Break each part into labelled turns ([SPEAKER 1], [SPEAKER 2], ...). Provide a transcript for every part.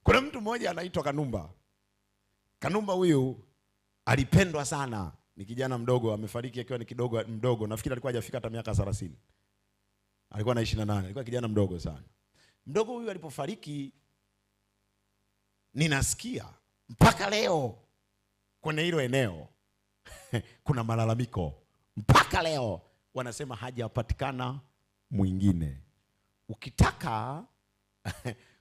[SPEAKER 1] Kuna mtu mmoja anaitwa Kanumba. Kanumba huyu alipendwa sana. Ni kijana mdogo, amefariki akiwa ni mdogo. Nafikiri alikuwa hajafika hata miaka 30. Alikuwa na 28. Alikuwa kijana mdogo sana. Mdogo huyu alipofariki, ninasikia mpaka leo kwenye hilo eneo kuna malalamiko. Mpaka leo wanasema hajapatikana mwingine. Ukitaka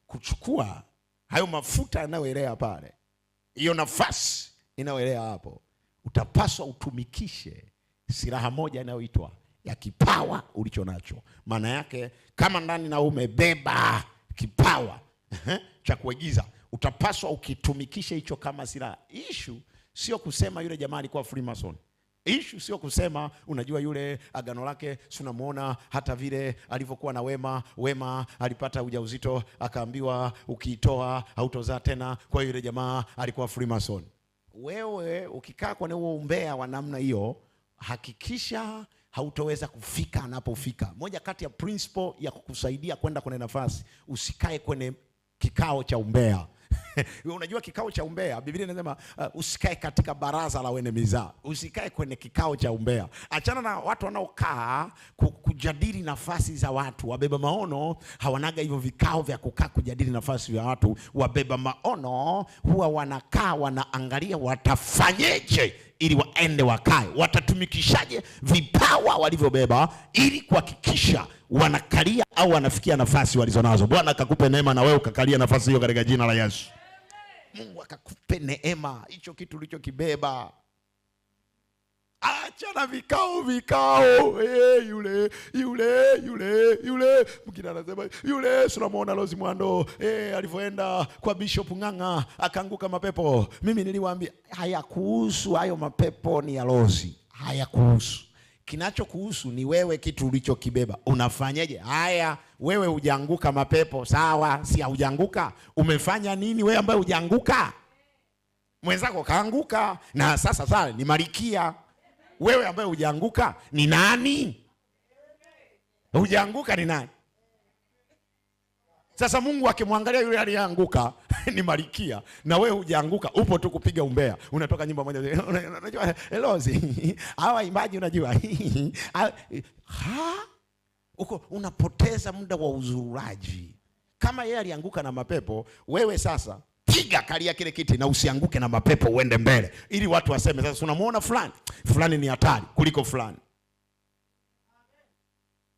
[SPEAKER 1] kuchukua hayo mafuta yanayoelea pale, hiyo nafasi inayoelea hapo, utapaswa utumikishe silaha moja inayoitwa ya kipawa ulicho nacho. Maana yake kama ndani na umebeba kipawa cha kuigiza, utapaswa ukitumikishe hicho kama silaha. Issue sio kusema yule jamaa alikuwa Freemason. Issue sio kusema unajua yule agano lake si unamuona hata vile alivyokuwa na Wema alipata ujauzito akaambiwa ukiitoa hautozaa tena, kwa hiyo yule jamaa alikuwa Freemason. Wewe ukikaa kwenye huo umbea wa namna hiyo, hakikisha hautoweza kufika anapofika. Moja kati ya principle ya kukusaidia kwenda kwenye nafasi, usikae kwenye kikao cha umbea. Unajua kikao cha umbea, Biblia inasema usikae katika baraza la wenye mizaa. Usikae kwenye kikao cha umbea. Achana na watu wanaokaa kujadili nafasi za watu. Wabeba maono hawanaga hivyo vikao vya kukaa kujadili nafasi za watu. Wabeba maono huwa wanakaa wanaangalia watafanyeje ili waende wakae. Watatumikishaje vipawa walivyobeba ili kuhakikisha wanakalia au wanafikia nafasi walizonazo. Bwana akakupe neema na wewe ukakalia nafasi hiyo katika jina la Yesu. Mungu akakupe neema hicho kitu ulichokibeba. Acha na vikao. Yule mwingine anasema yule tunamuona Lozi Mwando alivyoenda kwa Bishop Ng'ang'a akaanguka mapepo. Mimi niliwaambia hayakuhusu hayo mapepo, ni ya Lozi. Hayakuhusu. Kinachokuhusu ni wewe kitu ulichokibeba. Unafanyaje? Haya, wewe hujaanguka mapepo, sawa? Si hujaanguka. Umefanya nini wewe ambaye hujaanguka? Mwenzako kaanguka na sasa ni Marikia. Wewe ambaye hujaanguka ni nani? Hujaanguka ni nani? Sasa Mungu akimwangalia yule aliyeanguka ni Marikia, na wewe hujaanguka, upo tu kupiga umbea. Unatoka nyimbo moja, unajua Elozi hawa imbaji unajua uko unapoteza muda wa uzururaji. Kama yeye alianguka na mapepo, wewe sasa piga kalia kile kiti na usianguke na mapepo, uende mbele ili watu waseme sasa unamuona fulani ni hatari kuliko fulani.